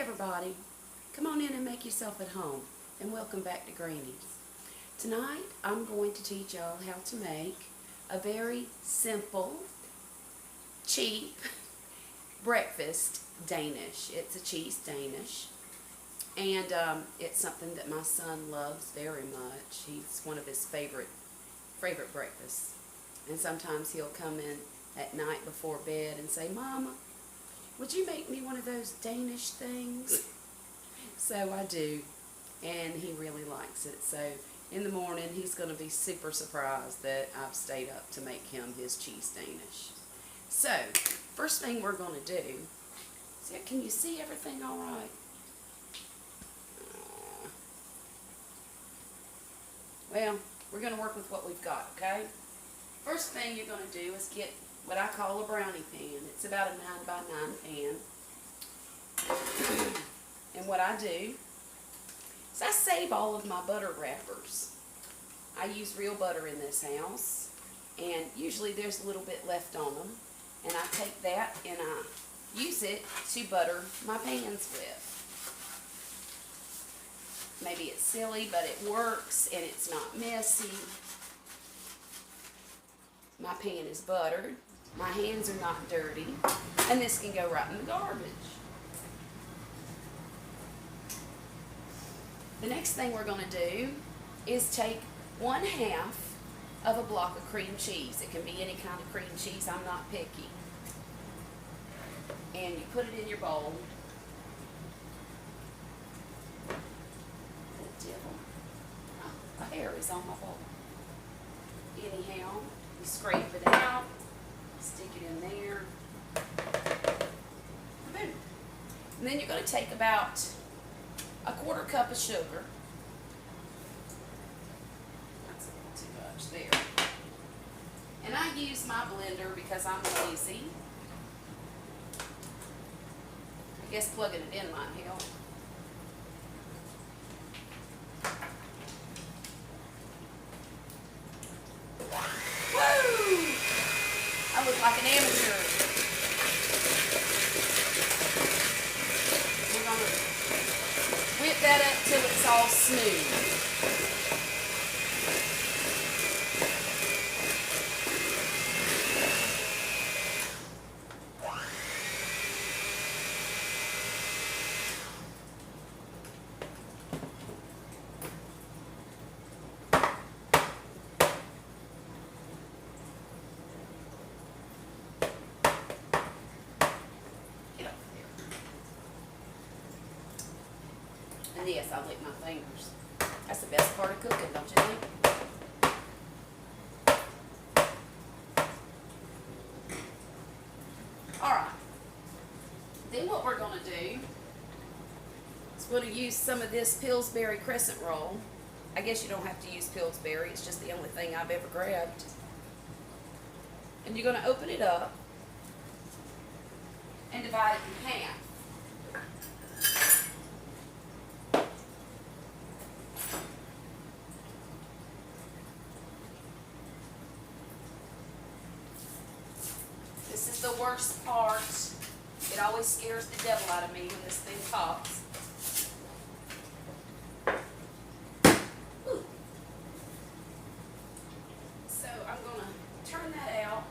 everybody, come on in and make yourself at home, and welcome back to Granny's. Tonight I'm going to teach y'all how to make a very simple, cheap breakfast Danish. It's a cheese Danish, and it's something that my son loves very much. He's one of his favorite breakfasts, and sometimes he'll come in at night before bed and say, "Mama, would you make me one of those Danish things?" So I do, and he really likes it. So in the morning, he's going to be super surprised that I've stayed up to make him his cheese Danish. So, first thing we're going to do, can you see everything all right? Well, we're going to work with what we've got, okay? First thing you're going to do is get what I call a brownie pan. It's about a 9x9 pan. And what I do is I save all of my butter wrappers. I use real butter in this house, and usually there's a little bit left on them. And I take that and I use it to butter my pans with. Maybe it's silly, but it works and it's not messy. My pan is buttered. My hands are not dirty. And this can go right in the garbage. The next thing we're going to do is take 1/2 of a block of cream cheese. It can be any kind of cream cheese. I'm not picky. And you put it in your bowl. A hair is on my bowl. Anyhow, you scrape it out, stick it in there. Boom. And then you're going to take about 1/4 cup of sugar. That's a little too much there. And I use my blender because I'm lazy. I guess plugging it in might help. Woo! I look like an amateur. We're going to whip that up till it's all smooth. And yes, I lick my fingers. That's the best part of cooking, don't you think? Alright. Then what we're going to do is we're going to use some of this Pillsbury crescent roll. I guess you don't have to use Pillsbury. It's just the only thing I've ever grabbed. And you're going to open it up and divide it in half. This is the worst part. It always scares the devil out of me when this thing pops. Ooh. So I'm going to turn that out.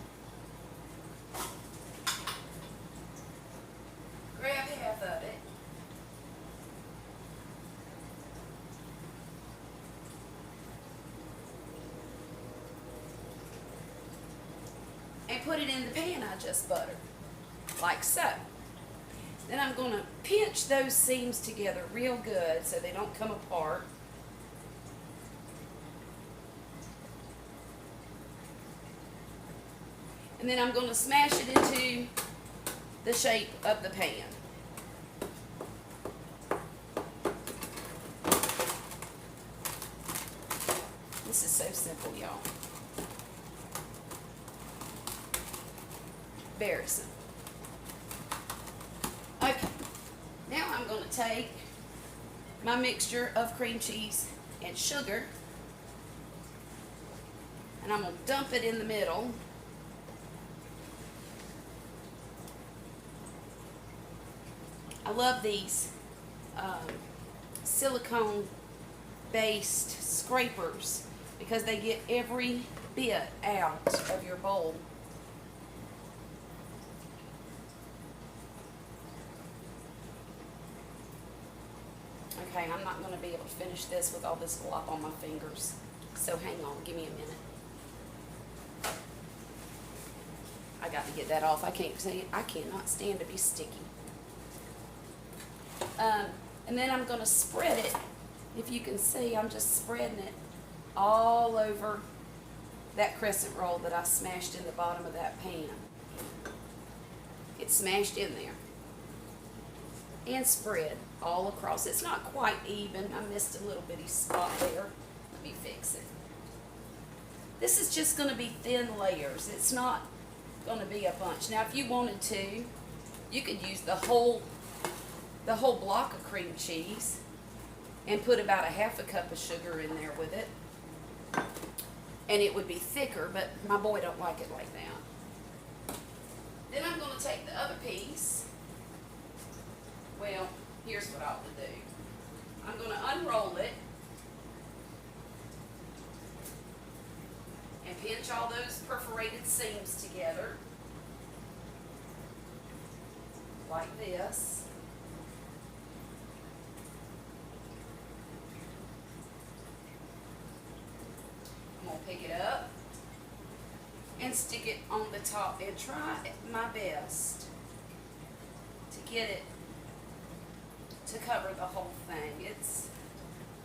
Grab half of it. And put it in the pan I just buttered, like so. Then I'm going to pinch those seams together real good so they don't come apart. And then I'm going to smash it into the shape of the pan. This is so simple, y'all. Very simple. Okay, now I'm going to take my mixture of cream cheese and sugar, and I'm going to dump it in the middle. I love these silicone based scrapers because they get every bit out of your bowl. Okay, I'm not going to be able to finish this with all this glop on my fingers. So hang on, give me a minute. I got to get that off. I cannot stand to be sticky. And then I'm going to spread it. If you can see, I'm just spreading it all over that crescent roll that I smashed in the bottom of that pan. It's smashed in there. And spread all across. It's not quite even. I missed a little bitty spot there. Let me fix it. This is just going to be thin layers. It's not going to be a bunch. Now, if you wanted to, you could use the whole block of cream cheese and put about a half a cup of sugar in there with it. And it would be thicker, but my boy don't like it like that. Then I'm going to take the other piece. Well, here's what I will do. I'm going to unroll it and pinch all those perforated seams together like this. I'm going to pick it up and stick it on the top and try my best to get it to cover the whole thing. It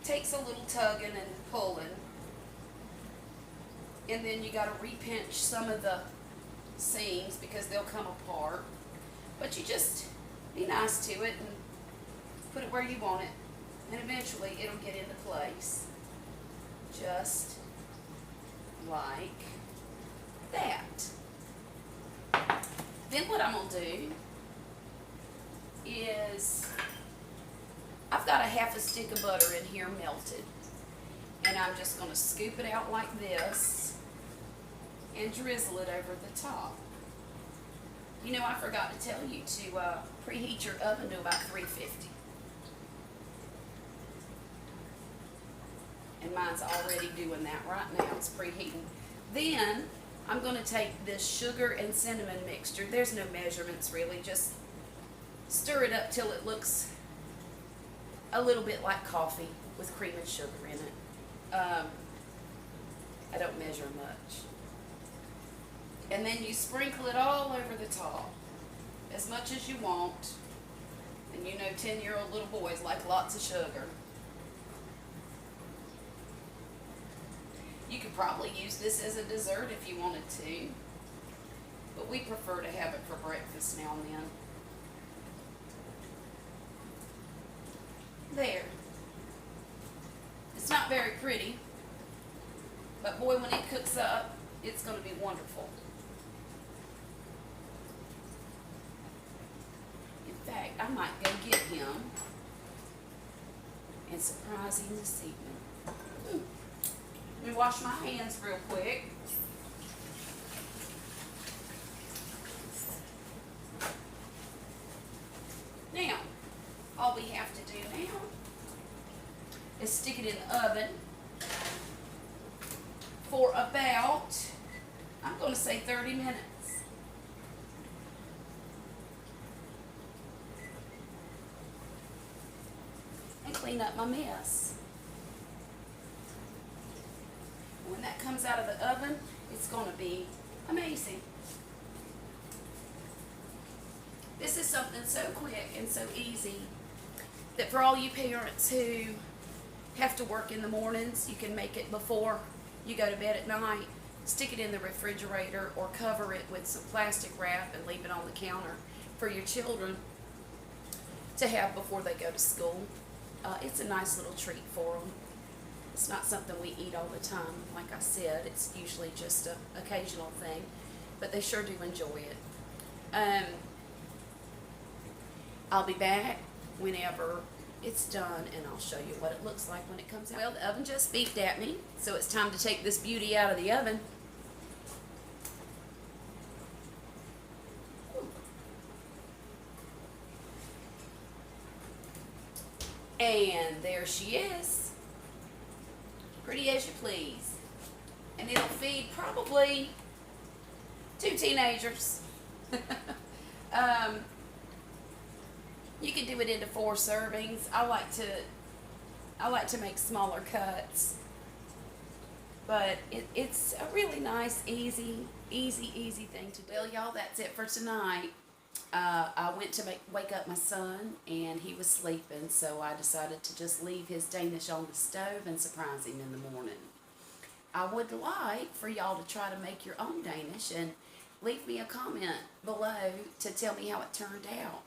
takes a little tugging and pulling, and then you got to repinch some of the seams because they'll come apart. But you just be nice to it and put it where you want it, and eventually it'll get into place, just like that. Then what I'm going to do is, I've got a half a stick of butter in here melted, and I'm just going to scoop it out like this and drizzle it over the top. You know, I forgot to tell you to preheat your oven to about 350. And mine's already doing that right now. It's preheating. Then I'm going to take this sugar and cinnamon mixture. There's no measurements really. Just stir it up till it looks a little bit like coffee with cream and sugar in it. I don't measure much. And then you sprinkle it all over the top, as much as you want. And you know 10-year-old little boys like lots of sugar. You could probably use this as a dessert if you wanted to, but we prefer to have it for breakfast now and then. There. It's not very pretty, but boy, when it cooks up, it's going to be wonderful. In fact, I might go get him and surprise him this evening. Let me wash my hands real quick. Now, all we have to do now is stick it in the oven for about, I'm going to say 30 minutes. And clean up my mess. When that comes out of the oven, it's going to be amazing. This is something so quick and so easy that for all you parents who have to work in the mornings, you can make it before you go to bed at night. Stick it in the refrigerator or cover it with some plastic wrap and leave it on the counter for your children to have before they go to school. It's a nice little treat for them. It's not something we eat all the time. Like I said, it's usually just an occasional thing, but they sure do enjoy it. I'll be back whenever it's done, and I'll show you what it looks like when it comes out. Well, the oven just beeped at me, so it's time to take this beauty out of the oven. And there she is. Pretty as you please. And it'll feed probably 2 teenagers. um, you can do it into 4 servings. I like to make smaller cuts. But it's a really nice, easy thing to do. Well, y'all, that's it for tonight. I went to wake up my son, and he was sleeping, so I decided to just leave his Danish on the stove and surprise him in the morning. I would like for y'all to try to make your own Danish and leave me a comment below to tell me how it turned out.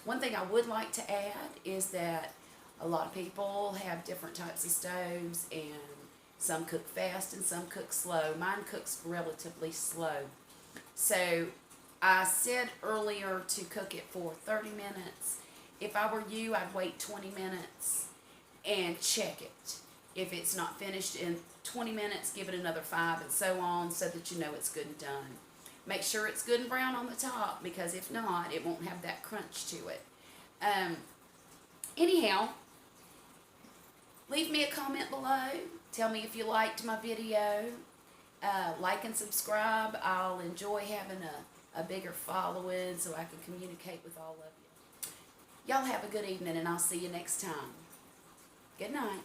One thing I would like to add is that a lot of people have different types of stoves, and some cook fast and some cook slow. Mine cooks relatively slow. So I said earlier to cook it for 30 minutes. If I were you, I'd wait 20 minutes and check it. If it's not finished in 20 minutes, give it another 5 and so on, so that you know it's good and done. Make sure it's good and brown on the top, because if not, it won't have that crunch to it. Anyhow, leave me a comment below. Tell me if you liked my video. Like and subscribe. I'll enjoy having a bigger following so I can communicate with all of you. Y'all have a good evening, and I'll see you next time. Good night.